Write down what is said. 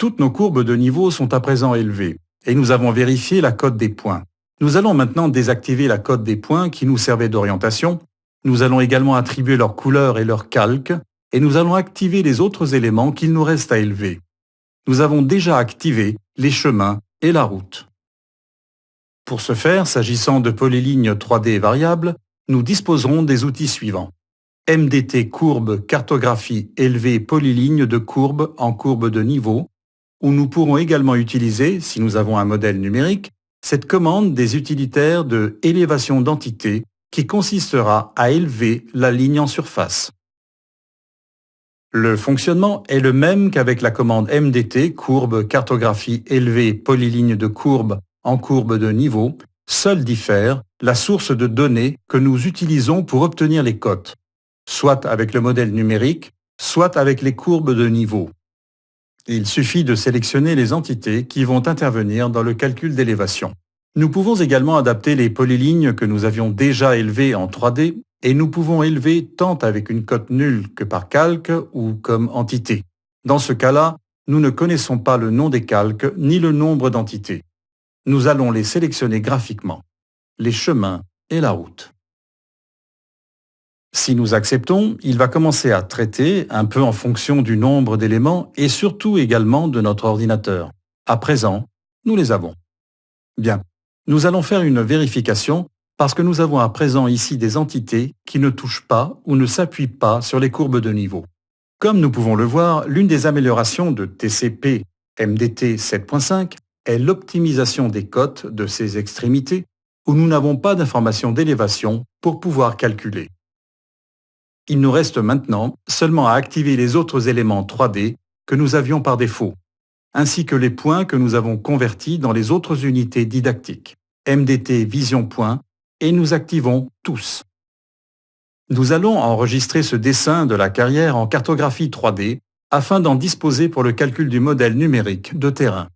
Toutes nos courbes de niveau sont à présent élevées, et nous avons vérifié la cote des points. Nous allons maintenant désactiver la cote des points qui nous servait d'orientation. Nous allons également attribuer leur couleur et leur calque, et nous allons activer les autres éléments qu'il nous reste à élever. Nous avons déjà activé les chemins et la route. Pour ce faire, s'agissant de polylignes 3D variables, nous disposerons des outils suivants. MDT courbe cartographie élevée polyligne de courbe en courbe de niveau, où nous pourrons également utiliser, si nous avons un modèle numérique, cette commande des utilitaires de élévation d'entité qui consistera à élever la ligne en surface. Le fonctionnement est le même qu'avec la commande MDT courbe cartographie élevée polyligne de courbe en courbe de niveau, seule diffère la source de données que nous utilisons pour obtenir les cotes, soit avec le modèle numérique, soit avec les courbes de niveau. Il suffit de sélectionner les entités qui vont intervenir dans le calcul d'élévation. Nous pouvons également adapter les polylignes que nous avions déjà élevées en 3D et nous pouvons élever tant avec une cote nulle que par calque ou comme entité. Dans ce cas-là, nous ne connaissons pas le nom des calques ni le nombre d'entités. Nous allons les sélectionner graphiquement, les chemins et la route. Si nous acceptons, il va commencer à traiter un peu en fonction du nombre d'éléments et surtout également de notre ordinateur. À présent, nous les avons. Bien, nous allons faire une vérification parce que nous avons à présent ici des entités qui ne touchent pas ou ne s'appuient pas sur les courbes de niveau. Comme nous pouvons le voir, l'une des améliorations de TCP MDT 7.5 est l'optimisation des cotes de ces extrémités où nous n'avons pas d'informations d'élévation pour pouvoir calculer. Il nous reste maintenant seulement à activer les autres éléments 3D que nous avions par défaut, ainsi que les points que nous avons convertis dans les autres unités didactiques, MDT Vision Point, et nous activons tous. Nous allons enregistrer ce dessin de la carrière en cartographie 3D afin d'en disposer pour le calcul du modèle numérique de terrain.